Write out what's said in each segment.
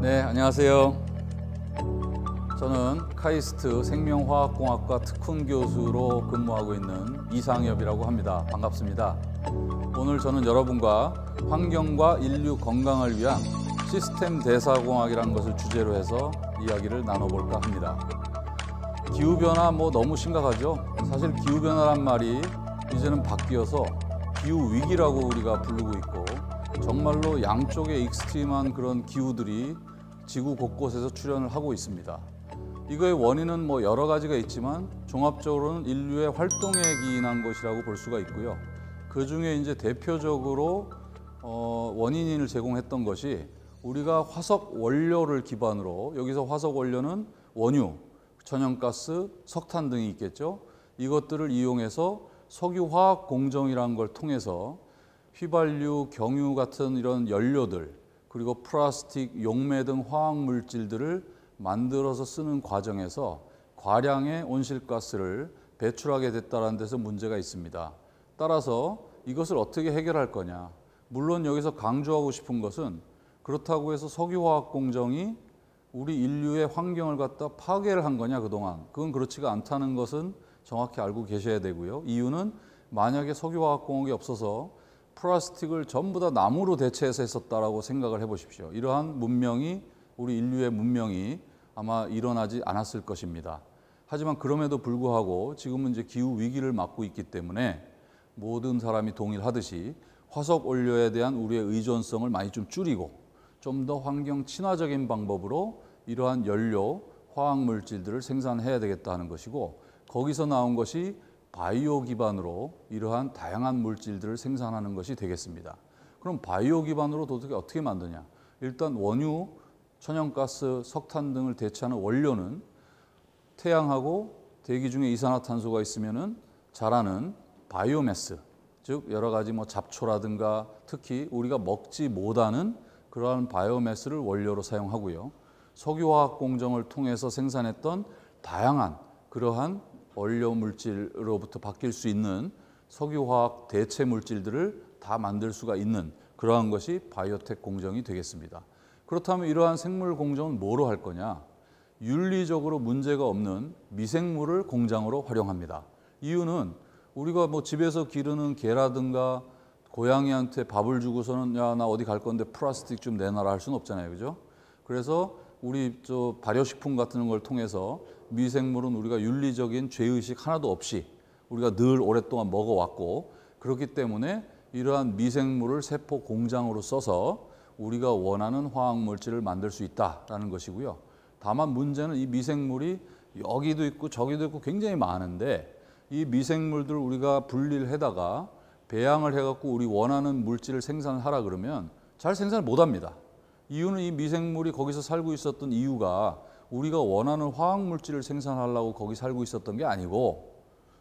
네, 안녕하세요. 저는 카이스트 생명화학공학과 특훈 교수로 근무하고 있는 이상엽이라고 합니다. 반갑습니다. 오늘 저는 여러분과 환경과 인류 건강을 위한 시스템 대사공학이라는 것을 주제로 해서 이야기를 나눠볼까 합니다. 기후변화 너무 심각하죠? 사실 기후변화란 말이 이제는 바뀌어서 기후위기라고 우리가 부르고 있고, 정말로 양쪽의 익스트림한 그런 기후들이 지구 곳곳에서 출현을 하고 있습니다. 이거의 원인은 여러 가지가 있지만 종합적으로는 인류의 활동에 기인한 것이라고 볼 수가 있고요. 그 중에 이제 대표적으로 원인을 제공했던 것이 우리가 화석 원료를 기반으로, 여기서 화석 원료는 원유, 천연가스, 석탄 등이 있겠죠. 이것들을 이용해서 석유화학 공정이라는 걸 통해서 휘발유, 경유 같은 이런 연료들, 그리고 플라스틱, 용매 등 화학 물질들을 만들어서 쓰는 과정에서 과량의 온실가스를 배출하게 됐다는 데서 문제가 있습니다. 따라서 이것을 어떻게 해결할 거냐. 물론 여기서 강조하고 싶은 것은 그렇다고 해서 석유화학 공정이 우리 인류의 환경을 갖다 파괴를 한 거냐 그동안. 그건 그렇지가 않다는 것은 정확히 알고 계셔야 되고요. 이유는 만약에 석유화학 공학이 없어서 플라스틱을 전부 다 나무로 대체해서 했었다라고 생각을 해보십시오. 이러한 문명이, 우리 인류의 문명이 아마 일어나지 않았을 것입니다. 하지만 그럼에도 불구하고 지금은 이제 기후 위기를 맞고 있기 때문에 모든 사람이 동일하듯이 화석 원료에 대한 우리의 의존성을 많이 좀 줄이고 좀 더 환경 친화적인 방법으로 이러한 연료, 화학 물질들을 생산해야 되겠다 하는 것이고, 거기서 나온 것이 바이오 기반으로 이러한 다양한 물질들을 생산하는 것이 되겠습니다. 그럼 바이오 기반으로 도대체 어떻게 만드냐? 일단 원유, 천연가스, 석탄 등을 대체하는 원료는 태양하고 대기 중에 이산화탄소가 있으면은 자라는 바이오매스, 즉 여러 가지 잡초라든가 특히 우리가 먹지 못하는 그러한 바이오매스를 원료로 사용하고요. 석유화학 공정을 통해서 생산했던 다양한 그러한 원료 물질로부터 바뀔 수 있는 석유화학 대체 물질들을 다 만들 수가 있는 그러한 것이 바이오텍 공정이 되겠습니다. 그렇다면 이러한 생물 공정은 뭐로 할 거냐? 윤리적으로 문제가 없는 미생물을 공장으로 활용합니다. 이유는 우리가 집에서 기르는 개라든가 고양이한테 밥을 주고서는 야, 나 어디 갈 건데 플라스틱 좀 내놔라 할 수는 없잖아요. 그죠? 그래서 우리 발효식품 같은 걸 통해서 미생물은 우리가 윤리적인 죄의식 하나도 없이 우리가 늘 오랫동안 먹어왔고, 그렇기 때문에 이러한 미생물을 세포 공장으로 써서 우리가 원하는 화학물질을 만들 수 있다라는 것이고요. 다만 문제는 이 미생물이 여기도 있고 저기도 있고 굉장히 많은데 이 미생물들 우리가 분리를 해다가 배양을 해갖고 우리 원하는 물질을 생산하라 그러면 잘 생산을 못합니다. 이유는 이 미생물이 거기서 살고 있었던 이유가 우리가 원하는 화학물질을 생산하려고 거기 살고 있었던 게 아니고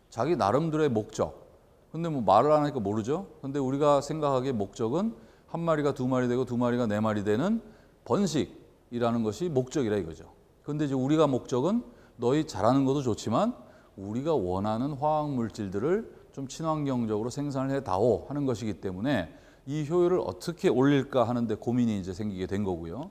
자기 나름대로의 목적. 근데 말을 안 하니까 모르죠. 근데 우리가 생각하기에 목적은 한 마리가 두 마리 되고 두 마리가 네 마리 되는 번식이라는 것이 목적이라 이거죠. 근데 이제 우리가 목적은 너희 잘하는 것도 좋지만 우리가 원하는 화학물질들을 좀 친환경적으로 생산을 해다오 하는 것이기 때문에 이 효율을 어떻게 올릴까 하는데 고민이 이제 생기게 된 거고요.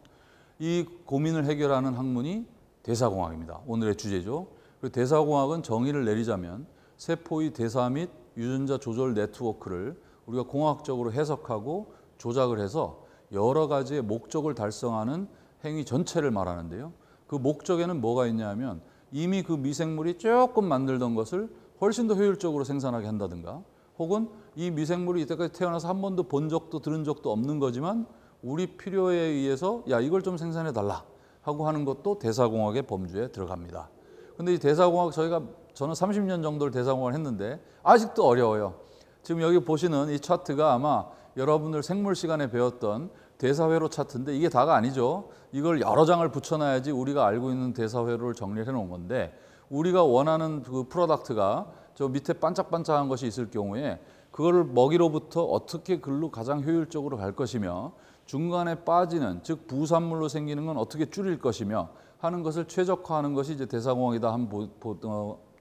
이 고민을 해결하는 학문이 대사공학입니다. 오늘의 주제죠. 대사공학은 정의를 내리자면 세포의 대사 및 유전자 조절 네트워크를 우리가 공학적으로 해석하고 조작을 해서 여러 가지의 목적을 달성하는 행위 전체를 말하는데요. 그 목적에는 뭐가 있냐면 이미 그 미생물이 조금 만들던 것을 훨씬 더 효율적으로 생산하게 한다든가, 혹은 이 미생물이 이때까지 태어나서 한 번도 본 적도 들은 적도 없는 거지만 우리 필요에 의해서 야 이걸 좀 생산해 달라 하고 하는 것도 대사공학의 범주에 들어갑니다. 근데 이 대사공학 저는 30년 정도를 대사공학을 했는데 아직도 어려워요. 지금 여기 보시는 이 차트가 아마 여러분들 생물 시간에 배웠던 대사회로 차트인데 이게 다가 아니죠. 이걸 여러 장을 붙여놔야지 우리가 알고 있는 대사회로를 정리해 놓은 건데, 우리가 원하는 그 프로덕트가 저 밑에 반짝반짝한 것이 있을 경우에 그거를 먹이로부터 어떻게 글로 가장 효율적으로 갈 것이며 중간에 빠지는, 즉 부산물로 생기는 건 어떻게 줄일 것이며 하는 것을 최적화하는 것이 이제 대사공학이다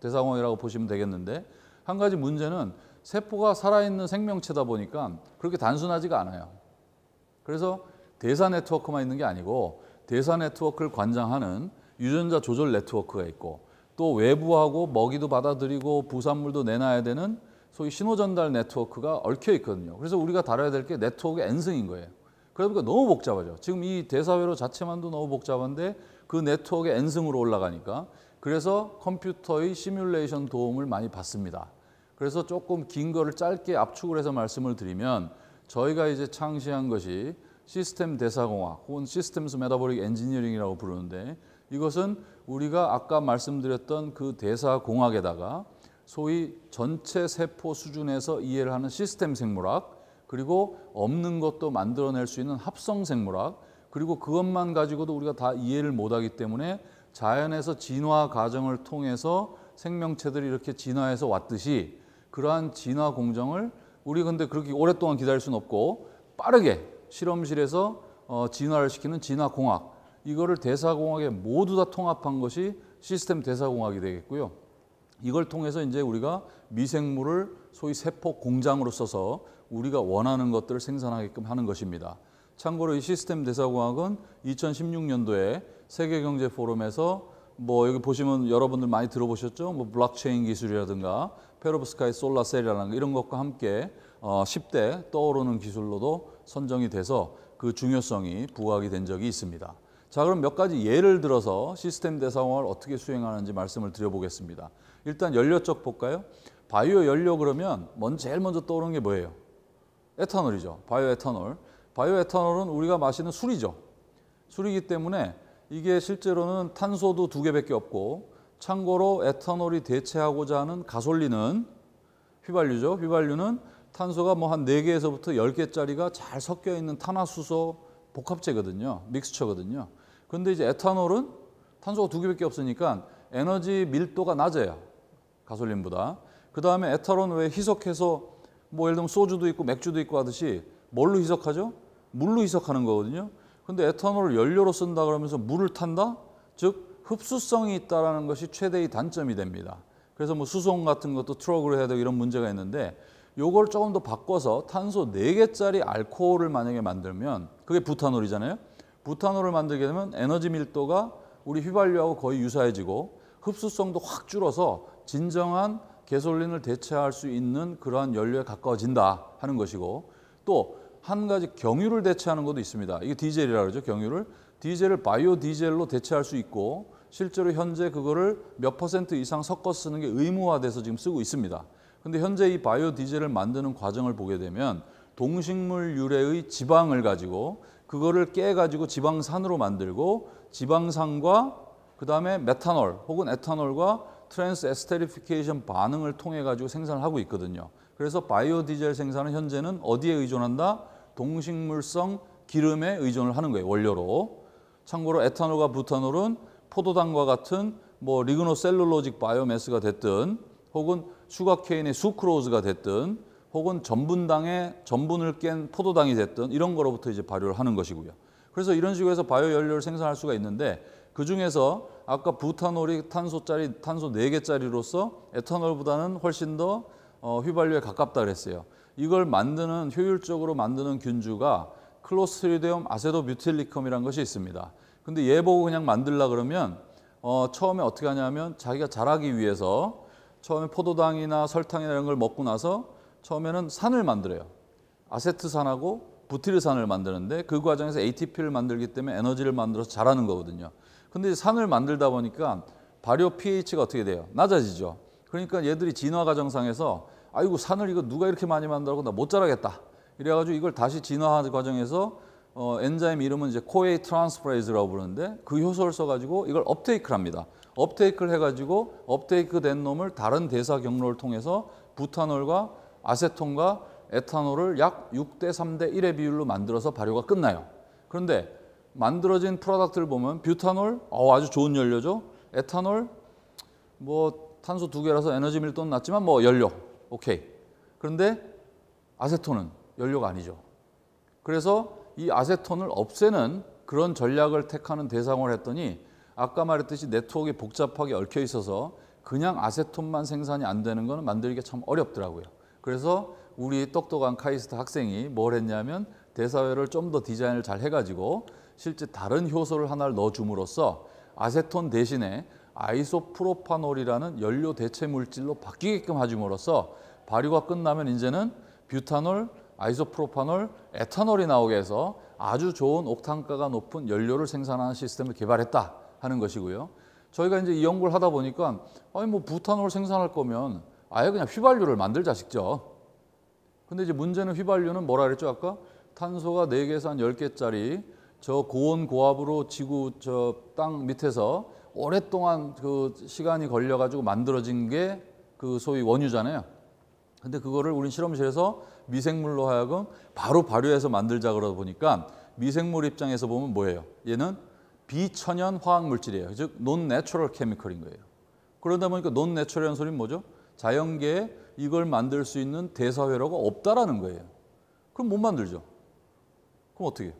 대사공학이라고 보시면 되겠는데, 한 가지 문제는 세포가 살아있는 생명체다 보니까 그렇게 단순하지가 않아요. 그래서 대사 네트워크만 있는 게 아니고 대사 네트워크를 관장하는 유전자 조절 네트워크가 있고 또 외부하고 먹이도 받아들이고 부산물도 내놔야 되는 소위 신호 전달 네트워크가 얽혀 있거든요. 그래서 우리가 다뤄야 될 게 네트워크의 N승인 거예요. 그러니까 너무 복잡하죠. 지금 이 대사회로 자체만도 너무 복잡한데 그 네트워크의 N승으로 올라가니까 그래서 컴퓨터의 시뮬레이션 도움을 많이 받습니다. 그래서 조금 긴 거를 짧게 압축을 해서 말씀을 드리면 저희가 이제 창시한 것이 시스템 대사공학 혹은 시스템스 메타보릭 엔지니어링이라고 부르는데 이것은 우리가 아까 말씀드렸던 그 대사공학에다가 소위 전체 세포 수준에서 이해를 하는 시스템 생물학 그리고 없는 것도 만들어낼 수 있는 합성 생물학 그리고 그것만 가지고도 우리가 다 이해를 못하기 때문에 자연에서 진화 과정을 통해서 생명체들이 이렇게 진화해서 왔듯이 그러한 진화 공정을 우리 근데 그렇게 오랫동안 기다릴 수는 없고 빠르게 실험실에서 진화를 시키는 진화공학 이거를 대사공학에 모두 다 통합한 것이 시스템 대사공학이 되겠고요. 이걸 통해서 이제 우리가 미생물을 소위 세포 공장으로 써서 우리가 원하는 것들을 생산하게끔 하는 것입니다. 참고로 이 시스템 대사공학은 2016년도에 세계경제포럼에서 뭐 여기 보시면 여러분들 많이 들어보셨죠? 뭐 블록체인 기술이라든가 페로브스카이 솔라셀이라는 이런 것과 함께 10대 떠오르는 기술로도 선정이 돼서 그 중요성이 부각이 된 적이 있습니다. 자, 그럼 몇 가지 예를 들어서 시스템 대사공학을 어떻게 수행하는지 말씀을 드려보겠습니다. 일단 연료 쪽 볼까요? 바이오 연료 그러면 제일 먼저 떠오르는 게 뭐예요? 에탄올이죠. 바이오 에탄올. 바이오 에탄올은 우리가 마시는 술이죠. 술이기 때문에 이게 실제로는 탄소도 2개밖에 없고 참고로 에탄올이 대체하고자 하는 가솔린은 휘발유죠. 휘발유는 탄소가 뭐 한 4개에서부터 10개짜리가 잘 섞여 있는 탄화수소 복합체거든요. 믹스처거든요. 그런데 이제 에탄올은 탄소가 2개밖에 없으니까 에너지 밀도가 낮아요. 가솔린보다. 그 다음에 에탄올은 왜 희석해서 뭐 예를 들면 소주도 있고 맥주도 있고 하듯이 뭘로 희석하죠? 물로 희석하는 거거든요. 근데 에탄올을 연료로 쓴다 그러면서 물을 탄다? 즉 흡수성이 있다는 것이 최대의 단점이 됩니다. 그래서 뭐 수송 같은 것도 트럭으로 해야 되고 이런 문제가 있는데 요걸 조금 더 바꿔서 탄소 4개짜리 알코올을 만약에 만들면 그게 부탄올이잖아요. 부탄올을 만들게 되면 에너지 밀도가 우리 휘발유하고 거의 유사해지고 흡수성도 확 줄어서 진정한 가솔린을 대체할 수 있는 그러한 연료에 가까워진다 하는 것이고 또 한 가지 경유를 대체하는 것도 있습니다. 이게 디젤이라고 그러죠. 경유를. 디젤을 바이오 디젤로 대체할 수 있고 실제로 현재 그거를 몇 % 이상 섞어 쓰는 게 의무화돼서 지금 쓰고 있습니다. 근데 현재 이 바이오 디젤을 만드는 과정을 보게 되면 동식물 유래의 지방을 가지고 그거를 깨가지고 지방산으로 만들고 지방산과 그 다음에 메탄올 혹은 에탄올과 트랜스 에스테리피케이션 반응을 통해 가지고 생산을 하고 있거든요. 그래서 바이오 디젤 생산은 현재는 어디에 의존한다? 동식물성 기름에 의존을 하는 거예요. 원료로. 참고로 에탄올과 부탄올은 포도당과 같은 뭐 리그노셀룰로직 바이오매스가 됐든 혹은 슈거케인의 수크로즈가 됐든 혹은 전분당의 전분을 깬 포도당이 됐든 이런 거로부터 이제 발효를 하는 것이고요. 그래서 이런 식으로 해서 바이오 연료를 생산할 수가 있는데 그 중에서 아까 부탄올이 탄소 4개짜리로서 에탄올보다는 훨씬 더 휘발유에 가깝다 그랬어요. 이걸 만드는 효율적으로 만드는 균주가 클로스트리디움 아세도뷰틸리컴이라는 것이 있습니다. 근데 얘 보고 그냥 만들라 그러면 처음에 어떻게 하냐면 자기가 자라기 위해서 처음에 포도당이나 설탕이나 이런 걸 먹고 나서 처음에는 산을 만들어요. 아세트산하고 부티르산을 만드는데 그 과정에서 ATP를 만들기 때문에 에너지를 만들어서 자라는 거거든요. 근데 산을 만들다 보니까 발효 pH가 어떻게 돼요? 낮아지죠. 그러니까 얘들이 진화 과정상에서 아이고 산을 이거 누가 이렇게 많이 만들고 나 못 자라겠다. 이래가지고 이걸 다시 진화 과정에서 엔자임 이름은 이제 코에이 트랜스퍼레이즈라고 부르는데 그 효소를 써가지고 이걸 업테이크를 합니다. 업테이크를 해가지고 업테이크 된 놈을 다른 대사 경로를 통해서 부탄올과 아세톤과 에탄올을 약 6대 3대 1의 비율로 만들어서 발효가 끝나요. 그런데 만들어진 프로덕트를 보면 뷰탄올 아주 좋은 연료죠. 에탄올 뭐 탄소 2개라서 에너지 밀도는 낮지만 뭐 연료 오케이. 그런데 아세톤은 연료가 아니죠. 그래서 이 아세톤을 없애는 그런 전략을 택하는 대상을 했더니 아까 말했듯이 네트워크에 복잡하게 얽혀 있어서 그냥 아세톤만 생산이 안 되는 거는 만들기가 참 어렵더라고요. 그래서 우리 똑똑한 카이스트 학생이 뭘 했냐면 대사회를 좀 더 디자인을 잘 해가지고 실제 다른 효소를 하나를 넣어줌으로써 아세톤 대신에 아이소프로파놀이라는 연료 대체 물질로 바뀌게끔 해줌으로써 발효가 끝나면 이제는 뷰타놀, 아이소프로파놀, 에탄올이 나오게 해서 아주 좋은 옥탄가가 높은 연료를 생산하는 시스템을 개발했다 하는 것이고요. 저희가 이제 이 연구를 하다 보니까 아니 뭐 부탄올 생산할 거면 아예 그냥 휘발유를 만들자 싶죠. 근데 이제 문제는 휘발유는 뭐라 그랬죠 아까? 탄소가 4개에서 한 10개짜리 저 고온 고압으로 지구 저 땅 밑에서 오랫동안 그 시간이 걸려 가지고 만들어진 게 그 소위 원유잖아요. 근데 그거를 우린 실험실에서 미생물로 하여금 바로 발효해서 만들자 그러다 보니까 미생물 입장에서 보면 뭐예요? 얘는 비천연 화학 물질이에요. 즉 non-natural chemical인 거예요. 그러다 보니까 non-natural이라는 소리는 뭐죠? 자연계에 이걸 만들 수 있는 대사회로가 없다라는 거예요. 그럼 못 만들죠. 그럼 어떻게 해요?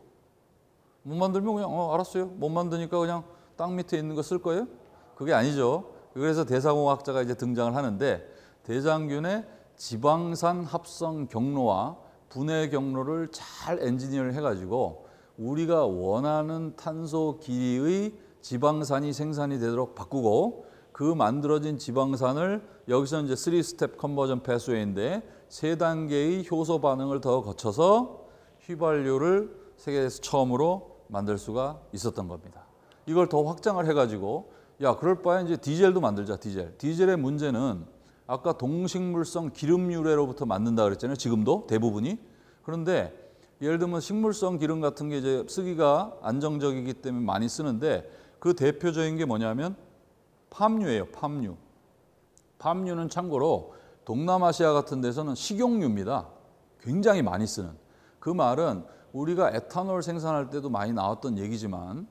못 만들면 그냥 알았어요. 못 만드니까 그냥 땅 밑에 있는 거 쓸 거예요? 그게 아니죠. 그래서 대사공학자가 이제 등장을 하는데 대장균의 지방산 합성 경로와 분해 경로를 잘 엔지니어를 해가지고 우리가 원하는 탄소 길이의 지방산이 생산이 되도록 바꾸고 그 만들어진 지방산을 여기서 이제 3스텝 컨버전 패스웨이인데 3단계의 효소 반응을 더 거쳐서 휘발유를 세계에서 처음으로 만들 수가 있었던 겁니다. 이걸 더 확장을 해가지고 야 그럴 바에 이제 디젤도 만들자. 디젤의 문제는 아까 동식물성 기름 유래로부터 만든다 그랬잖아요. 지금도 대부분이. 그런데 예를 들면 식물성 기름 같은 게 이제 쓰기가 안정적이기 때문에 많이 쓰는데 그 대표적인 게 뭐냐면 팜유예요. 팜유는 참고로 동남아시아 같은 데서는 식용유입니다. 굉장히 많이 쓰는. 그 말은 우리가 에탄올 생산할 때도 많이 나왔던 얘기지만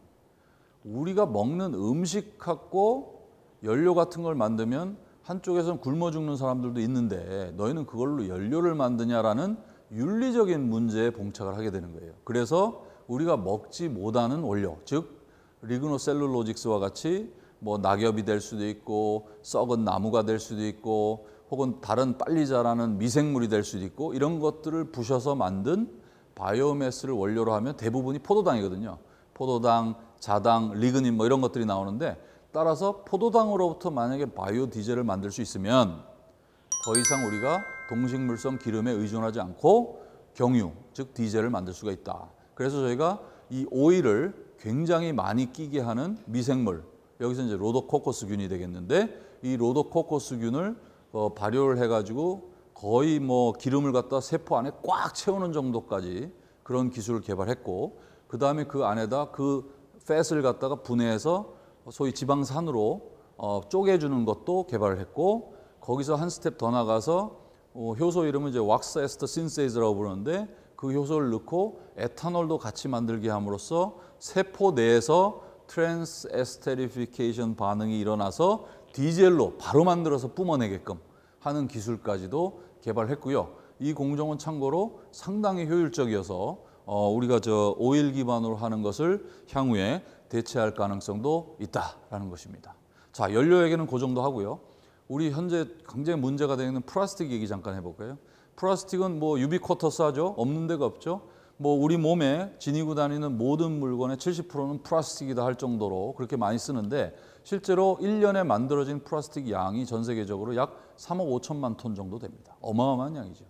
우리가 먹는 음식 갖고 연료 같은 걸 만들면 한쪽에서는 굶어 죽는 사람들도 있는데 너희는 그걸로 연료를 만드냐라는 윤리적인 문제에 봉착을 하게 되는 거예요. 그래서 우리가 먹지 못하는 원료, 즉 리그노셀룰로직스와 같이 뭐 낙엽이 될 수도 있고 썩은 나무가 될 수도 있고 혹은 다른 빨리 자라는 미생물이 될 수도 있고 이런 것들을 부셔서 만든 바이오매스를 원료로 하면 대부분이 포도당이거든요. 포도당, 자당, 리그닌 뭐 이런 것들이 나오는데 따라서 포도당으로부터 만약에 바이오 디젤을 만들 수 있으면 더 이상 우리가 동식물성 기름에 의존하지 않고 경유, 즉 디젤을 만들 수가 있다. 그래서 저희가 이 오일을 굉장히 많이 끼게 하는 미생물, 여기서 이제 로도코코스균이 되겠는데 이 로도코코스균을 발효를 해가지고 거의 뭐 기름을 갖다 세포 안에 꽉 채우는 정도까지 그런 기술을 개발했고 그 다음에 그 안에다 그 팻을 갖다가 분해해서 소위 지방산으로 쪼개주는 것도 개발을 했고 거기서 한 스텝 더 나가서 효소 이름은 이제 왁스 에스터 신세이즈라고 부르는데 그 효소를 넣고 에탄올도 같이 만들게 함으로써 세포 내에서 트랜스 에스테리피케이션 반응이 일어나서 디젤로 바로 만들어서 뿜어내게끔 하는 기술까지도 개발했고요. 이 공정은 참고로 상당히 효율적이어서 우리가 저 오일 기반으로 하는 것을 향후에 대체할 가능성도 있다라는 것입니다. 자, 연료 얘기는 그 정도 하고요. 우리 현재 굉장히 문제가 되는 플라스틱 얘기 잠깐 해볼까요? 플라스틱은 뭐 유비쿼터스하죠. 없는 데가 없죠. 뭐 우리 몸에 지니고 다니는 모든 물건의 70%는 플라스틱이다 할 정도로 그렇게 많이 쓰는데 실제로 1년에 만들어진 플라스틱 양이 전 세계적으로 약 3억 5천만 톤 정도 됩니다. 어마어마한 양이죠.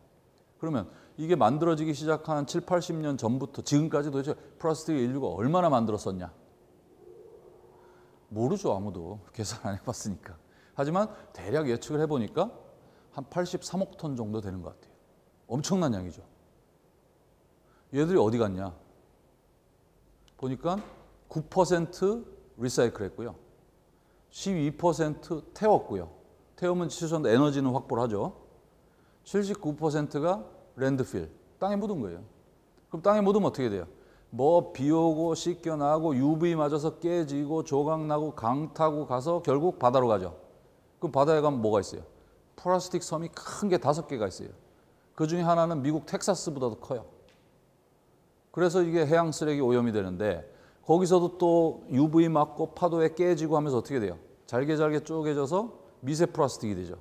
그러면 이게 만들어지기 시작한 7, 80년 전부터 지금까지 도대체 플라스틱 인류가 얼마나 만들었었냐? 모르죠. 아무도 계산 안 해봤으니까. 하지만 대략 예측을 해보니까 한 83억 톤 정도 되는 것 같아요. 엄청난 양이죠. 얘들이 어디 갔냐? 보니까 9% 리사이클 했고요. 12% 태웠고요. 태우면 최소한 에너지는 확보를 하죠. 79%가 랜드필, 땅에 묻은 거예요. 그럼 땅에 묻으면 어떻게 돼요? 뭐 비 오고 씻겨나고 UV 맞아서 깨지고 조각나고 강 타고 가서 결국 바다로 가죠. 그럼 바다에 가면 뭐가 있어요? 플라스틱 섬이 큰 게 5개가 있어요. 그 중에 하나는 미국 텍사스보다도 커요. 그래서 이게 해양 쓰레기 오염이 되는데 거기서도 또 UV 맞고 파도에 깨지고 하면서 어떻게 돼요? 잘게 쪼개져서 미세 플라스틱이 되죠.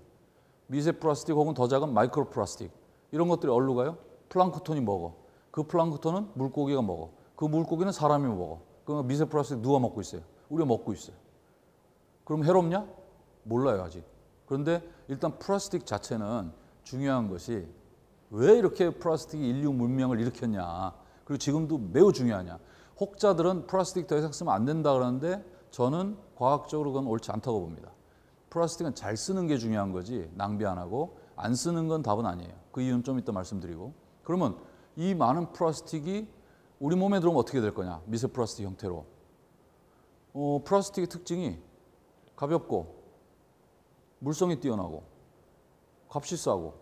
미세 플라스틱 혹은 더 작은 마이크로 플라스틱 이런 것들이 어디로 가요? 플랑크톤이 먹어. 그 플랑크톤은 물고기가 먹어. 그 물고기는 사람이 먹어. 그 미세 플라스틱 누가 먹고 있어요? 우리가 먹고 있어요. 그럼 해롭냐? 몰라요, 아직. 그런데 일단 플라스틱 자체는 중요한 것이 왜 이렇게 플라스틱이 인류 문명을 일으켰냐. 그리고 지금도 매우 중요하냐. 혹자들은 플라스틱 더 이상 쓰면 안 된다 그러는데 저는 과학적으로 그건 옳지 않다고 봅니다. 플라스틱은 잘 쓰는 게 중요한 거지 낭비 안 하고 안 쓰는 건 답은 아니에요. 그 이유는 좀 이따 말씀드리고. 그러면 이 많은 플라스틱이 우리 몸에 들어오면 어떻게 될 거냐. 미세 플라스틱 형태로. 플라스틱의 특징이 가볍고 물성이 뛰어나고 값이 싸고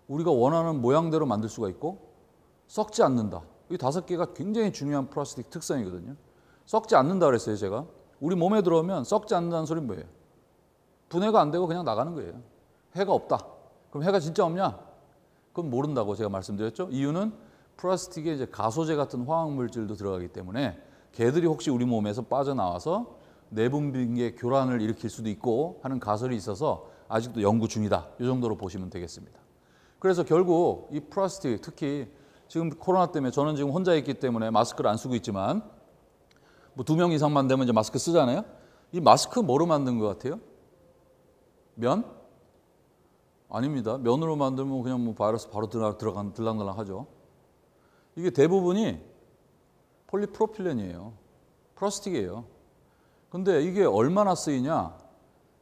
우리가 원하는 모양대로 만들 수가 있고 썩지 않는다. 이 5개가 굉장히 중요한 플라스틱 특성이거든요. 썩지 않는다 그랬어요, 제가. 우리 몸에 들어오면 썩지 않는다는 소리는 뭐예요? 분해가 안 되고 그냥 나가는 거예요. 해가 없다. 그럼 해가 진짜 없냐? 그건 모른다고 제가 말씀드렸죠. 이유는 플라스틱에 이제 가소제 같은 화학 물질도 들어가기 때문에 걔들이 혹시 우리 몸에서 빠져나와서 내분비계 교란을 일으킬 수도 있고 하는 가설이 있어서 아직도 연구 중이다. 이 정도로 보시면 되겠습니다. 그래서 결국 이 플라스틱, 특히 지금 코로나 때문에 저는 지금 혼자 있기 때문에 마스크를 안 쓰고 있지만 뭐 2명 이상만 되면 이제 마스크 쓰잖아요. 이 마스크 뭐로 만든 것 같아요? 면? 아닙니다. 면으로 만들면 그냥 뭐 바이러스 바로 들락날락 하죠. 이게 대부분이 폴리프로필렌이에요. 플라스틱이에요. 근데 이게 얼마나 쓰이냐?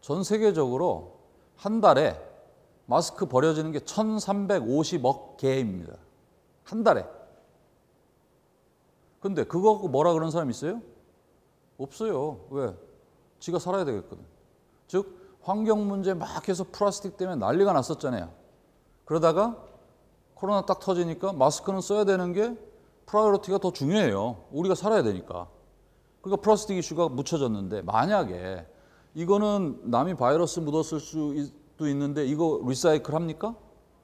전 세계적으로 한 달에 마스크 버려지는 게 1350억 개입니다. 한 달에. 근데 그거 갖고 뭐라 그러는 사람 있어요? 없어요. 왜? 지가 살아야 되겠거든. 즉 환경 문제 막 해서 플라스틱 때문에 난리가 났었잖아요. 그러다가 코로나 딱 터지니까 마스크는 써야 되는 게 프라이어리티가 더 중요해요. 우리가 살아야 되니까. 그러니까 플라스틱 이슈가 묻혀졌는데 만약에 이거는 남이 바이러스 묻었을 수도 있는데 이거 리사이클 합니까?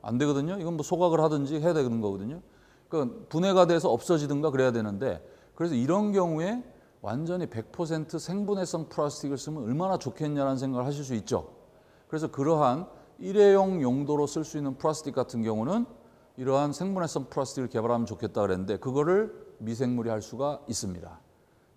안 되거든요. 이건 뭐 소각을 하든지 해야 되는 거거든요. 그러니까 분해가 돼서 없어지든가 그래야 되는데 그래서 이런 경우에 완전히 100% 생분해성 플라스틱을 쓰면 얼마나 좋겠냐라는 생각을 하실 수 있죠. 그래서 그러한 일회용 용도로 쓸 수 있는 플라스틱 같은 경우는 이러한 생분해성 플라스틱을 개발하면 좋겠다 그랬는데 그거를 미생물이 할 수가 있습니다.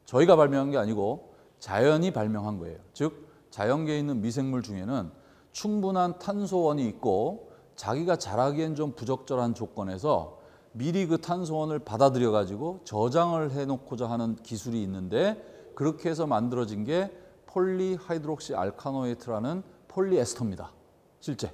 저희가 발명한 게 아니고 자연이 발명한 거예요. 즉 자연계에 있는 미생물 중에는 충분한 탄소원이 있고 자기가 자라기엔 좀 부적절한 조건에서 미리 그 탄소원을 받아들여 가지고 저장을 해놓고자 하는 기술이 있는데 그렇게 해서 만들어진 게 폴리하이드록시 알카노이트라는 폴리에스터입니다. 실제.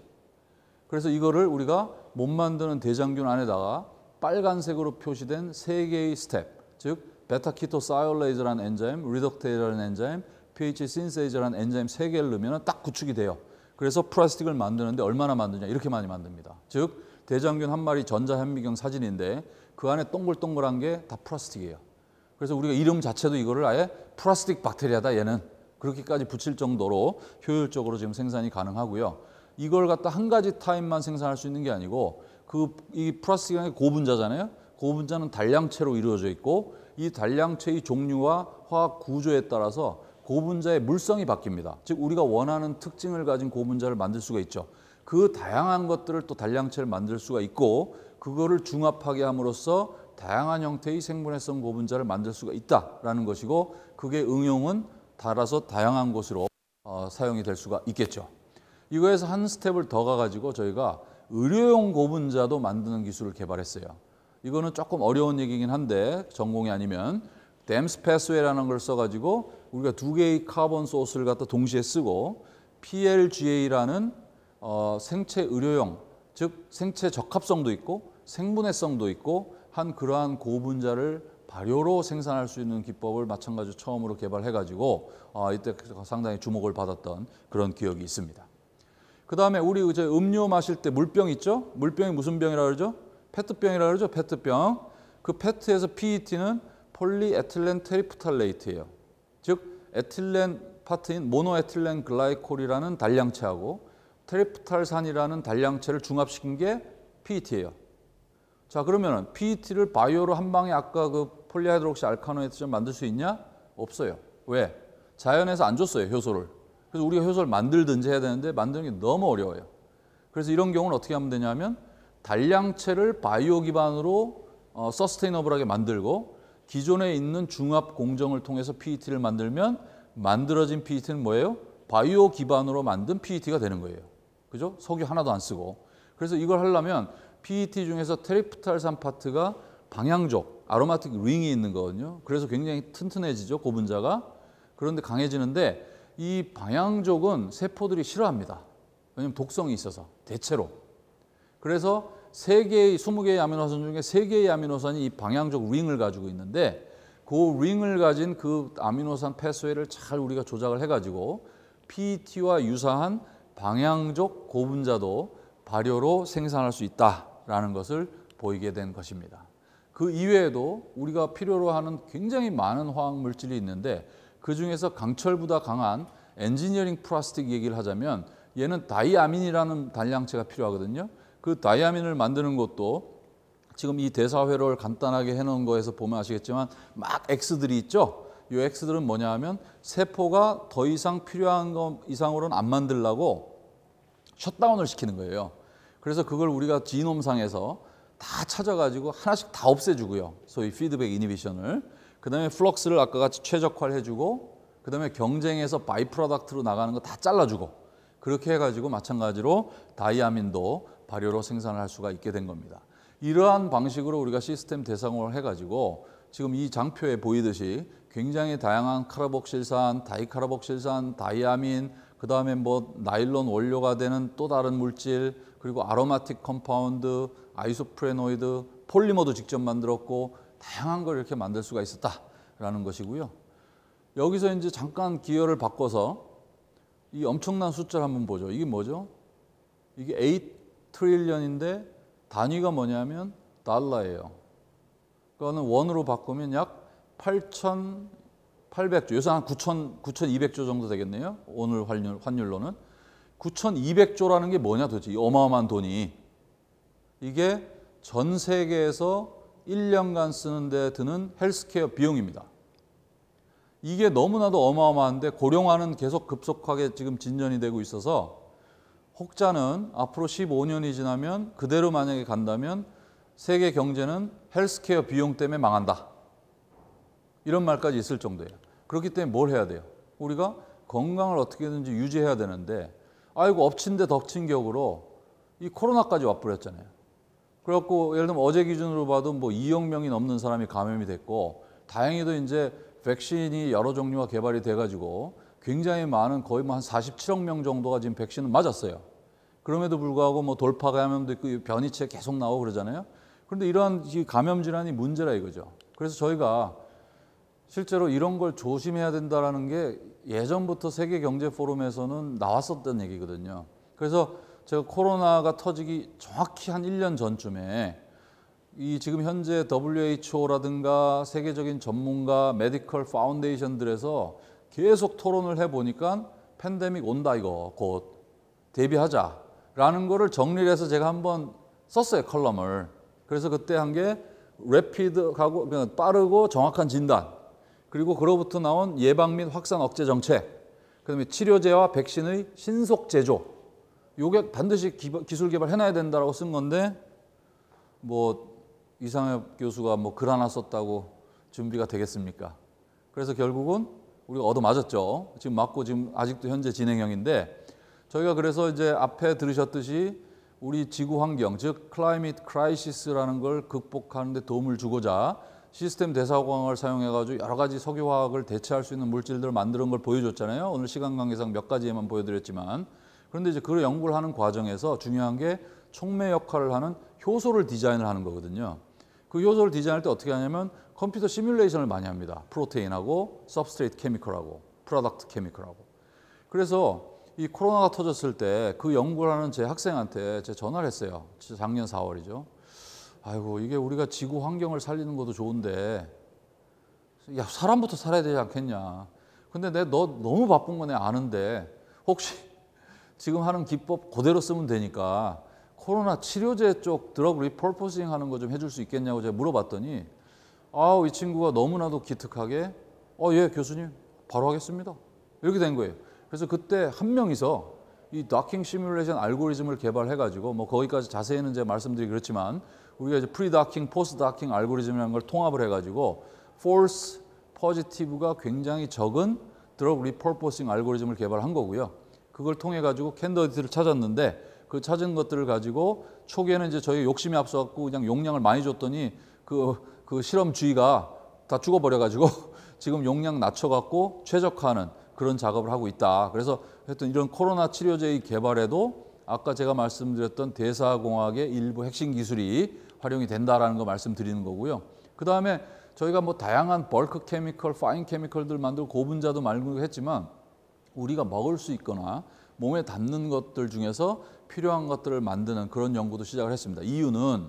그래서 이거를 우리가 못 만드는 대장균 안에다가 빨간색으로 표시된 3개의 스텝, 즉 베타키토사이올레이즈라는 엔자임, 리덕테이라는 엔자임, pH 신세이즈라는 엔자임 3개를 넣으면 딱 구축이 돼요. 그래서 플라스틱을 만드는데 얼마나 만드냐? 이렇게 많이 만듭니다. 즉 대장균 한 마리 전자현미경 사진인데 그 안에 동글동글한 게 다 플라스틱이에요. 그래서 우리가 이름 자체도 이거를 아예 플라스틱 박테리아다 얘는 그렇게까지 붙일 정도로 효율적으로 지금 생산이 가능하고요. 이걸 갖다 한 가지 타입만 생산할 수 있는 게 아니고 이 플라스틱이 고분자잖아요. 고분자는 단량체로 이루어져 있고 이 단량체의 종류와 화학 구조에 따라서 고분자의 물성이 바뀝니다. 즉 우리가 원하는 특징을 가진 고분자를 만들 수가 있죠. 그 다양한 것들을 또 단량체를 만들 수가 있고 그거를 중합하게 함으로써 다양한 형태의 생분해성 고분자를 만들 수가 있다라는 것이고 그게 응용은 따라서 다양한 곳으로 사용이 될 수가 있겠죠. 이거에서 한 스텝을 더 가가지고 저희가 의료용 고분자도 만드는 기술을 개발했어요. 이거는 조금 어려운 얘기긴 한데 전공이 아니면 댐스 패스웨이라는 걸 써가지고 우리가 2개의 카본 소스를 갖다 동시에 쓰고 PLGA라는 생체 의료용, 즉 생체 적합성도 있고 생분해성도 있고 한 그러한 고분자를 발효로 생산할 수 있는 기법을 마찬가지로 처음으로 개발해가지고 이때 상당히 주목을 받았던 그런 기억이 있습니다. 그 다음에 우리 이제 음료 마실 때 물병 있죠? 물병이 무슨 병이라고 그러죠? 페트병이라고 그러죠? 페트병. 그 페트에서 PET는 폴리에틸렌 테리프탈레이트예요. 즉 에틸렌 파트인 모노에틸렌 글라이콜이라는 단량체하고 테리프탈산이라는 단량체를 중합시킨 게 PET예요. 자 그러면 PET를 바이오로 한 방에 아까 그 폴리하이드록시 알카노이트처럼 만들 수 있냐? 없어요. 왜? 자연에서 안 줬어요, 효소를. 그래서 우리가 효소를 만들든지 해야 되는데 만드는 게 너무 어려워요. 그래서 이런 경우는 어떻게 하면 되냐면 단량체를 바이오 기반으로 서스테이너블하게 만들고 기존에 있는 중합 공정을 통해서 PET를 만들면 만들어진 PET는 뭐예요? 바이오 기반으로 만든 PET가 되는 거예요. 그죠? 석유 하나도 안 쓰고. 그래서 이걸 하려면 PET 중에서 테리프탈산 파트가 방향족, 아로마틱 링이 있는 거거든요. 그래서 굉장히 튼튼해지죠, 고분자가. 그런데 강해지는데 이 방향족은 세포들이 싫어합니다. 왜냐하면 독성이 있어서, 대체로. 그래서 20개의 아미노산 중에 3개의 아미노산이 이 방향족 링을 가지고 있는데 그 링을 가진 그 아미노산 패스웨이를 잘 우리가 조작을 해가지고 PET와 유사한 방향족 고분자도 발효로 생산할 수 있다라는 것을 보이게 된 것입니다. 그 이외에도 우리가 필요로 하는 굉장히 많은 화학 물질이 있는데 그 중에서 강철보다 강한 엔지니어링 플라스틱 얘기를 하자면 얘는 다이아민이라는 단량체가 필요하거든요. 그 다이아민을 만드는 것도 지금 이 대사회로를 간단하게 해놓은 거에서 보면 아시겠지만 막 X들이 있죠. 이 X들은 뭐냐 하면 세포가 더 이상 필요한 것 이상으로는 안 만들려고 셧다운을 시키는 거예요. 그래서 그걸 우리가 지놈상에서 다 찾아가지고 하나씩 다 없애주고요. 소위 피드백 이니비션을. 그 다음에 플럭스를 아까 같이 최적화를 해주고 그 다음에 경쟁에서 바이 프로덕트로 나가는 거 다 잘라주고 그렇게 해가지고 마찬가지로 다이아민도 발효로 생산을 할 수가 있게 된 겁니다. 이러한 방식으로 우리가 시스템 대상화를 해가지고 지금 이 장표에 보이듯이 굉장히 다양한 카르복실산, 다이카르복실산, 다이아민, 그 다음에 뭐 나일론 원료가 되는 또 다른 물질, 그리고 아로마틱 컴파운드, 아이소프레노이드, 폴리머도 직접 만들었고 다양한 걸 이렇게 만들 수가 있었다라는 것이고요. 여기서 이제 잠깐 기어를 바꿔서 이 엄청난 숫자를 한번 보죠. 이게 뭐죠? 이게 8 트릴리언인데 단위가 뭐냐면 달러예요. 그거는 원으로 바꾸면 약 8,800조, 요새 한 9,200조 정도 되겠네요. 오늘 환율로는. 9,200조라는 게 뭐냐 도대체, 이 어마어마한 돈이. 이게 전 세계에서 1년간 쓰는 데 드는 헬스케어 비용입니다. 이게 너무나도 어마어마한데 고령화는 계속 급속하게 지금 진전이 되고 있어서 혹자는 앞으로 15년이 지나면 그대로 만약에 간다면 세계 경제는 헬스케어 비용 때문에 망한다. 이런 말까지 있을 정도예요. 그렇기 때문에 뭘 해야 돼요? 우리가 건강을 어떻게든지 유지해야 되는데 아이고 엎친 데 덮친 격으로 이 코로나까지 와버렸잖아요. 그래갖고 예를 들면 어제 기준으로 봐도 뭐 2억 명이 넘는 사람이 감염이 됐고 다행히도 이제 백신이 여러 종류가 개발이 돼가지고 굉장히 많은 거의 뭐 한 47억 명 정도가 지금 백신을 맞았어요. 그럼에도 불구하고 뭐 돌파 감염도 있고 변이체 계속 나오고 그러잖아요. 그런데 이러한 감염 질환이 문제라 이거죠. 그래서 저희가 실제로 이런 걸 조심해야 된다라는 게 예전부터 세계 경제 포럼에서는 나왔었던 얘기거든요. 그래서 제가 코로나가 터지기 정확히 한 1년 전쯤에 이 지금 현재 WHO라든가 세계적인 전문가 메디컬 파운데이션들에서 계속 토론을 해보니까 팬데믹 온다 이거 곧 대비하자라는 거를 정리를 해서 제가 한번 썼어요, 컬럼을. 그래서 그때 한 게 래피드하고 빠르고 정확한 진단, 그리고 그로부터 나온 예방 및 확산 억제 정책, 그다음에 치료제와 백신의 신속 제조, 요게 반드시 기술 개발해놔야 된다라고 쓴 건데 뭐 이상엽 교수가 뭐 글 하나 썼다고 준비가 되겠습니까? 그래서 결국은 우리가 얻어맞았죠. 지금 맞고 지금 아직도 현재 진행형인데 저희가 그래서 이제 앞에 들으셨듯이 우리 지구 환경, 즉 클라이밋 크라이시스라는 걸 극복하는 데 도움을 주고자 시스템 대사광을 사용해가지고 여러 가지 석유화학을 대체할 수 있는 물질들을 만드는 걸 보여줬잖아요. 오늘 시간 관계상 몇 가지에만 보여드렸지만 그런데 이제 그 연구를 하는 과정에서 중요한 게 촉매 역할을 하는 효소를 디자인을 하는 거거든요. 그 효소를 디자인할 때 어떻게 하냐면 컴퓨터 시뮬레이션을 많이 합니다. 프로테인하고 서브스트레이트 케미컬하고 프로덕트 케미컬하고. 그래서 이 코로나가 터졌을 때 그 연구를 하는 제 학생한테 제가 전화를 했어요. 작년 4월이죠. 아이고 이게 우리가 지구 환경을 살리는 것도 좋은데 야 사람부터 살아야 되지 않겠냐. 근데 너 너무 바쁜 거 내가 아는데 혹시 지금 하는 기법 그대로 쓰면 되니까 코로나 치료제 쪽 드러그 리퍼포싱 하는 거 좀 해줄 수 있겠냐고 제가 물어봤더니 이 친구가 너무나도 기특하게 예 교수님 바로 하겠습니다. 이렇게 된 거예요. 그래서 그때 한 명이서 이 도킹 시뮬레이션 알고리즘을 개발해가지고 뭐 거기까지 자세히는 제가 말씀드리기 그렇지만 우리가 이제 프리다킹, 포스트다킹 알고리즘이라는 걸 통합을 해가지고 false positive가 굉장히 적은 드러그 리퍼포싱 알고리즘을 개발한 거고요. 그걸 통해 가지고 캔디데이트를 찾았는데 그 찾은 것들을 가지고 초기에는 이제 저희 욕심이 앞서갖고 그냥 용량을 많이 줬더니 그 실험 주의가 다 죽어버려가지고 지금 용량 낮춰갖고 최적화하는 그런 작업을 하고 있다. 그래서 하여튼 이런 코로나 치료제의 개발에도 아까 제가 말씀드렸던 대사공학의 일부 핵심 기술이 활용이 된다라는 거 말씀드리는 거고요. 그 다음에 저희가 뭐 다양한 벌크 케미컬, 파인 케미컬들 만들고 고분자도 만들고 했지만 우리가 먹을 수 있거나 몸에 닿는 것들 중에서 필요한 것들을 만드는 그런 연구도 시작을 했습니다. 이유는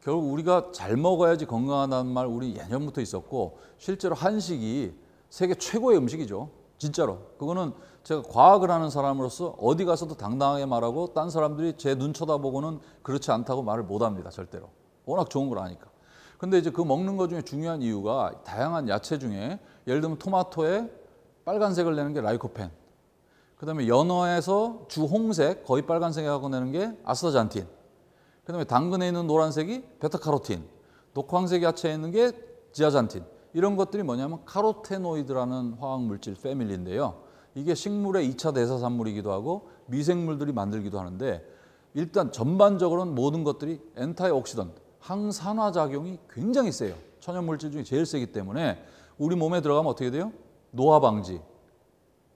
결국 우리가 잘 먹어야지 건강하다는 말 우리 예전부터 있었고 실제로 한식이 세계 최고의 음식이죠. 진짜로. 그거는 제가 과학을 하는 사람으로서 어디 가서도 당당하게 말하고 딴 사람들이 제 눈 쳐다보고는 그렇지 않다고 말을 못합니다. 절대로. 워낙 좋은 걸 아니까. 근데 이제 그 먹는 것 중에 중요한 이유가 다양한 야채 중에 예를 들면 토마토에 빨간색을 내는 게 라이코펜, 그 다음에 연어에서 주홍색 거의 빨간색하고 내는 게 아스타잔틴, 그 다음에 당근에 있는 노란색이 베타카로틴, 녹황색 야채에 있는 게 지아잔틴. 이런 것들이 뭐냐면 카로테노이드라는 화학물질 패밀리인데요. 이게 식물의 2차 대사산물이기도 하고 미생물들이 만들기도 하는데 일단 전반적으로는 모든 것들이 엔타이옥시던트, 항산화 작용이 굉장히 세요. 천연물질 중에 제일 세기 때문에 우리 몸에 들어가면 어떻게 돼요? 노화 방지,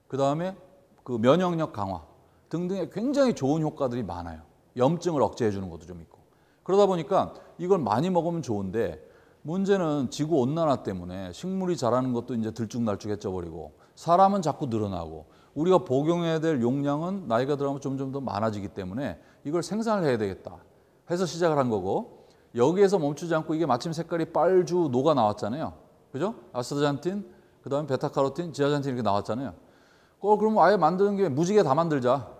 그 다음에 그 면역력 강화 등등의 굉장히 좋은 효과들이 많아요. 염증을 억제해 주는 것도 좀 있고. 그러다 보니까 이걸 많이 먹으면 좋은데 문제는 지구 온난화 때문에 식물이 자라는 것도 이제 들쭉날쭉해져 버리고 사람은 자꾸 늘어나고 우리가 복용해야 될 용량은 나이가 들어가면 점점 더 많아지기 때문에 이걸 생산을 해야 되겠다 해서 시작을 한 거고, 여기에서 멈추지 않고 이게 마침 색깔이 빨주 노가 나왔잖아요. 그죠? 아스타잔틴, 그 다음에 베타카로틴, 지아잔틴 이렇게 나왔잖아요. 그러면 아예 만드는 게 무지개 다 만들자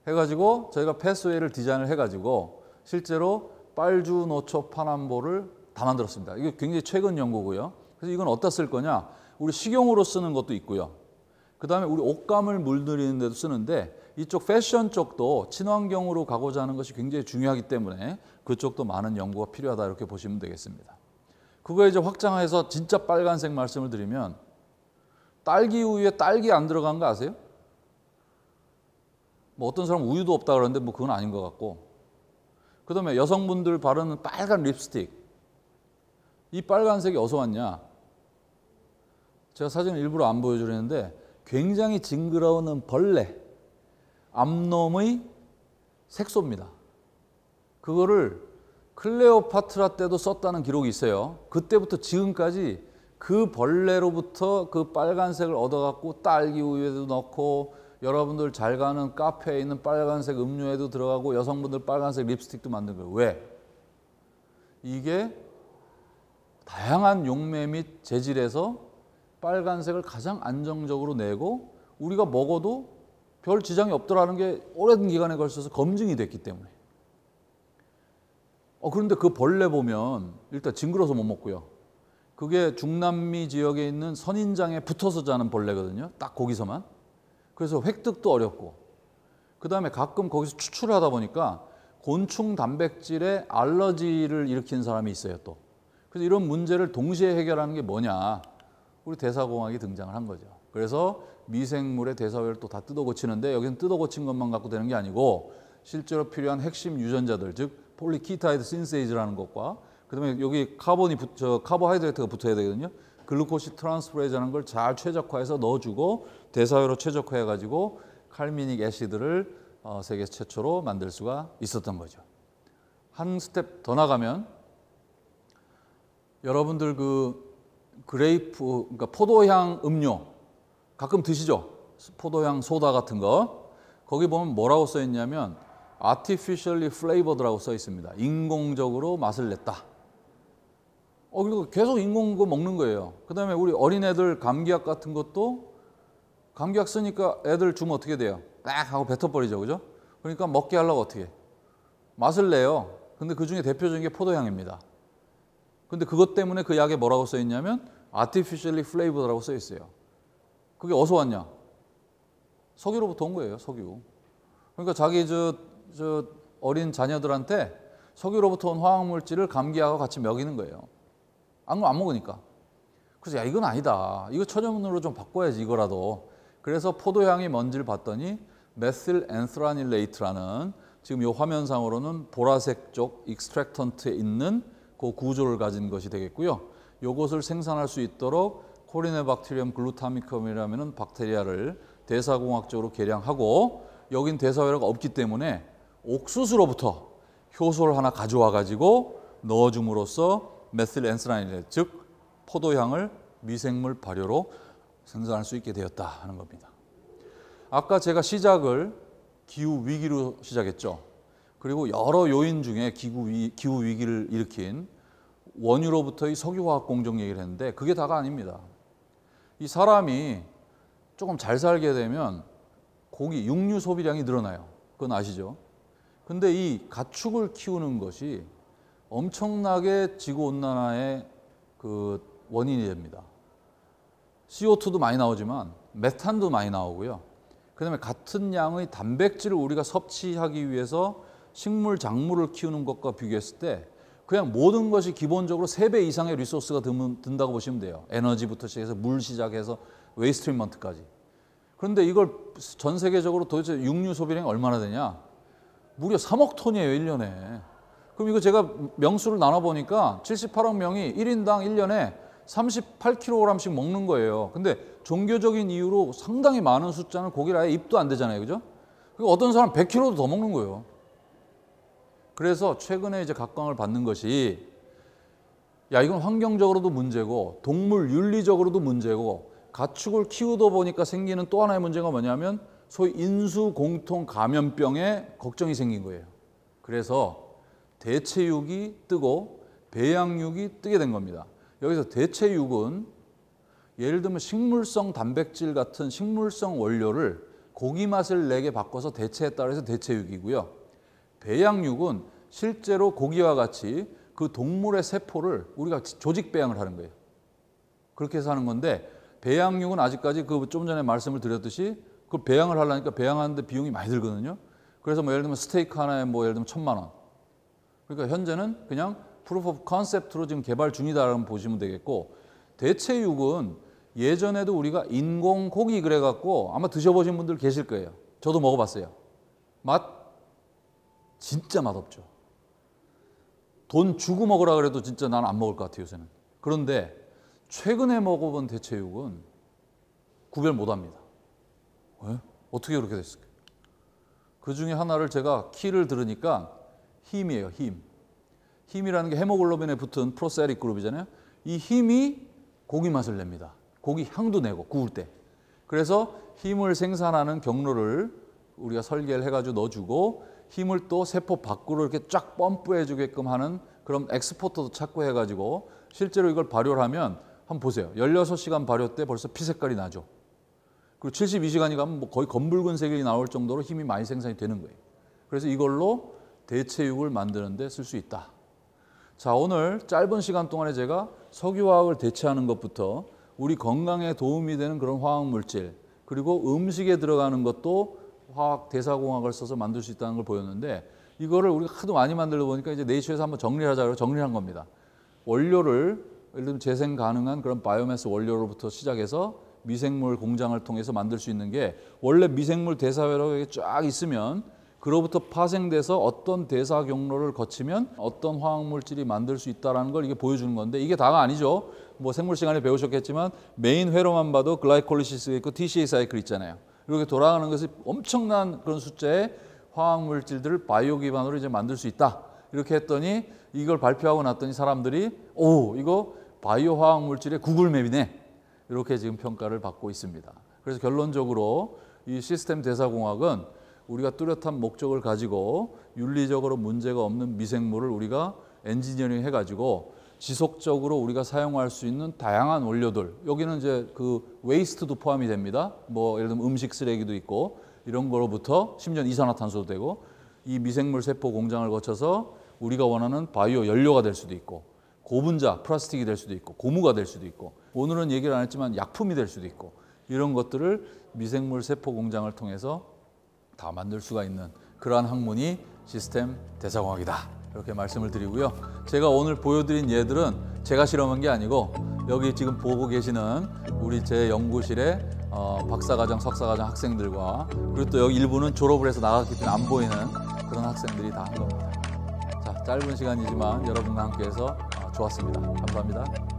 해가지고 저희가 패스웨이를 디자인을 해가지고 실제로 빨주, 노초, 파남보를 다 만들었습니다. 이게 굉장히 최근 연구고요. 그래서 이건 어디다 쓸 거냐? 우리 식용으로 쓰는 것도 있고요. 그 다음에 우리 옷감을 물들이는 데도 쓰는데 이쪽 패션 쪽도 친환경으로 가고자 하는 것이 굉장히 중요하기 때문에 그쪽도 많은 연구가 필요하다 이렇게 보시면 되겠습니다. 그거 이제 확장해서 진짜 빨간색 말씀을 드리면 딸기 우유에 딸기 안 들어간 거 아세요? 뭐 어떤 사람은 우유도 없다 그러는데 뭐 그건 아닌 것 같고, 그 다음에 여성분들 바르는 빨간 립스틱, 이 빨간색이 어디서 왔냐? 제가 사진을 일부러 안 보여주려는데 굉장히 징그러운 벌레, 암놈의 색소입니다. 그거를 클레오파트라 때도 썼다는 기록이 있어요. 그때부터 지금까지 그 벌레로부터 그 빨간색을 얻어갖고 딸기 우유에도 넣고 여러분들 잘 가는 카페에 있는 빨간색 음료에도 들어가고 여성분들 빨간색 립스틱도 만든 거예요. 왜? 이게 다양한 용매 및 재질에서 빨간색을 가장 안정적으로 내고 우리가 먹어도 별 지장이 없더라는 게 오랜 기간에 걸쳐서 검증이 됐기 때문에. 그런데 그 벌레 보면 일단 징그러서 못 먹고요. 그게 중남미 지역에 있는 선인장에 붙어서 자는 벌레거든요. 딱 거기서만. 그래서 획득도 어렵고, 그 다음에 가끔 거기서 추출을 하다 보니까 곤충 단백질에 알러지를 일으키는 사람이 있어요 또. 그래서 이런 문제를 동시에 해결하는 게 뭐냐, 우리 대사공학이 등장을 한 거죠. 그래서 미생물의 대사회를 또 다 뜯어 고치는데 여기는 뜯어 고친 것만 갖고 되는 게 아니고 실제로 필요한 핵심 유전자들, 즉 폴리키타이드 신세이즈라는 것과 그 다음에 여기 카보하이드레이트가 붙어야 되거든요. 글루코시 트랜스퍼레이즈라는 걸 잘 최적화해서 넣어주고 대사회로 최적화해가지고 칼미닉 애시드를 세계 최초로 만들 수가 있었던 거죠. 한 스텝 더 나가면 여러분들 그 그레이프, 그러니까 포도향 음료 가끔 드시죠? 포도향 소다 같은 거. 거기 보면 뭐라고 써 있냐면 artificially flavored라고 써 있습니다. 인공적으로 맛을 냈다. 그리고 계속 인공 거 먹는 거예요. 그 다음에 우리 어린애들 감기약 같은 것도 감기약 쓰니까 애들 주면 어떻게 돼요? 딱 하고 뱉어버리죠. 그죠? 그러니까 먹게 하려고 어떻게 맛을 내요. 근데 그 중에 대표적인 게 포도향입니다. 근데 그것 때문에 그 약에 뭐라고 써 있냐면 artificially flavored라고 써 있어요. 그게 어디서 왔냐? 석유로부터 온 거예요. 석유. 그러니까 자기 저 어린 자녀들한테 석유로부터 온 화학물질을 감기약하고 같이 먹이는 거예요. 안 먹으니까. 그래서 야, 이건 아니다. 이거 천연으로 좀 바꿔야지, 이거라도. 그래서 포도향이 뭔지를 봤더니 메틸 엔스라닐레이트라는, 지금 이 화면상으로는 보라색 쪽 익스트랙턴트에 있는 그 구조를 가진 것이 되겠고요. 이것을 생산할 수 있도록 코리네박테리엄 글루타미컴이라는 박테리아를 대사공학적으로 개량하고, 여긴 대사회로가 없기 때문에 옥수수로부터 효소를 하나 가져와 가지고 넣어줌으로써 메틸 엔스라닐레이트, 즉 포도향을 미생물 발효로 생산할 수 있게 되었다 하는 겁니다. 아까 제가 시작을 기후 위기로 시작했죠. 그리고 여러 요인 중에 기후 위기를 일으킨 원유로부터의 석유화학 공정 얘기를 했는데, 그게 다가 아닙니다. 이 사람이 조금 잘 살게 되면 고기, 육류 소비량이 늘어나요. 그건 아시죠? 근데 이 가축을 키우는 것이 엄청나게 지구온난화의 그 원인이 됩니다. CO2도 많이 나오지만 메탄도 많이 나오고요. 그 다음에 같은 양의 단백질을 우리가 섭취하기 위해서 식물, 작물을 키우는 것과 비교했을 때 그냥 모든 것이 기본적으로 3배 이상의 리소스가 든다고 보시면 돼요. 에너지부터 시작해서 물 시작해서 웨이스트 트리트먼트까지. 그런데 이걸 전 세계적으로 도대체 육류 소비량이 얼마나 되냐? 무려 3억 톤이에요, 1년에. 그럼 이거 제가 명수를 나눠보니까 78억 명이 1인당 1년에 38kg씩 먹는 거예요. 근데 종교적인 이유로 상당히 많은 숫자는 고기를 아예 입도 안 되잖아요. 그죠? 어떤 사람 100kg도 더 먹는 거예요. 그래서 최근에 이제 각광을 받는 것이, 야, 이건 환경적으로도 문제고 동물 윤리적으로도 문제고 가축을 키우다 보니까 생기는 또 하나의 문제가 뭐냐면 소위 인수공통 감염병에 걱정이 생긴 거예요. 그래서 대체육이 뜨고 배양육이 뜨게 된 겁니다. 여기서 대체육은 예를 들면 식물성 단백질 같은 식물성 원료를 고기 맛을 내게 바꿔서 대체했다고 해서 대체육이고요. 배양육은 실제로 고기와 같이 그 동물의 세포를 우리가 조직 배양을 하는 거예요. 그렇게 해서 하는 건데, 배양육은 아직까지 그 좀 전에 말씀을 드렸듯이 그 배양을 하려니까 배양하는데 비용이 많이 들거든요. 그래서 뭐 예를 들면 스테이크 하나에 뭐 예를 들면 1,000만 원. 그러니까 현재는 그냥 프루프 오브 컨셉트로 지금 개발 중이다라고 보시면 되겠고, 대체육은 예전에도 우리가 인공 고기 그래갖고 아마 드셔보신 분들 계실 거예요. 저도 먹어봤어요. 맛 진짜 맛없죠. 돈 주고 먹으라 그래도 진짜 난 안 먹을 것 같아요, 요새는. 그런데 최근에 먹어본 대체육은 구별 못합니다. 왜? 어떻게 그렇게 됐을까요? 그 중에 하나를 제가 키를 들으니까 힘이에요, 힘. 힘이라는 게 헤모글로빈에 붙은 프로세릭 그룹이잖아요. 이 힘이 고기 맛을 냅니다. 고기 향도 내고, 구울 때. 그래서 힘을 생산하는 경로를 우리가 설계를 해가지고 넣어주고, 힘을 또 세포 밖으로 이렇게 쫙 펌프해 주게끔 하는 그런 엑스포터도 찾고 해가지고 실제로 이걸 발효를 하면 한번 보세요. 16시간 발효 때 벌써 피 색깔이 나죠. 그리고 72시간이 가면 뭐 거의 검붉은색이 나올 정도로 힘이 많이 생산이 되는 거예요. 그래서 이걸로 대체육을 만드는 데 쓸 수 있다. 자, 오늘 짧은 시간 동안에 제가 석유화학을 대체하는 것부터 우리 건강에 도움이 되는 그런 화학물질, 그리고 음식에 들어가는 것도 화학 대사공학을 써서 만들 수 있다는 걸 보였는데, 이거를 우리가 하도 많이 만들다 보니까 이제 네이처에서 한번 정리를 하자고 정리한 겁니다. 원료를 예를 들면 재생 가능한 그런 바이오매스 원료로부터 시작해서 미생물 공장을 통해서 만들 수 있는 게, 원래 미생물 대사회로 쫙 있으면 그로부터 파생돼서 어떤 대사 경로를 거치면 어떤 화학물질이 만들 수 있다는 걸 이게 보여주는 건데, 이게 다가 아니죠. 뭐 생물 시간에 배우셨겠지만 메인 회로만 봐도 글라이콜리시스가 있고 TCA 사이클 있잖아요. 이렇게 돌아가는 것이 엄청난 그런 숫자의 화학물질들을 바이오 기반으로 이제 만들 수 있다. 이렇게 했더니 이걸 발표하고 났더니 사람들이 오, 이거 바이오 화학물질의 구글맵이네. 이렇게 지금 평가를 받고 있습니다. 그래서 결론적으로 이 시스템 대사공학은 우리가 뚜렷한 목적을 가지고 윤리적으로 문제가 없는 미생물을 우리가 엔지니어링 해가지고 지속적으로 우리가 사용할 수 있는 다양한 원료들, 여기는 이제 그 웨이스트도 포함이 됩니다. 뭐 예를 들면 음식 쓰레기도 있고 이런 거로부터 심지어 이산화탄소도 되고, 이 미생물 세포 공장을 거쳐서 우리가 원하는 바이오 연료가 될 수도 있고, 고분자 플라스틱이 될 수도 있고, 고무가 될 수도 있고, 오늘은 얘기를 안 했지만 약품이 될 수도 있고, 이런 것들을 미생물 세포 공장을 통해서 다 만들 수가 있는 그러한 학문이 시스템 대사공학이다. 이렇게 말씀을 드리고요. 제가 오늘 보여드린 예들은 제가 실험한 게 아니고 여기 지금 보고 계시는 우리 제 연구실의 박사과정, 석사과정 학생들과 그리고 또 여기 일부는 졸업을 해서 나갔기 때문에 안 보이는 그런 학생들이 다 한 겁니다. 자, 짧은 시간이지만 여러분과 함께해서 좋았습니다. 감사합니다.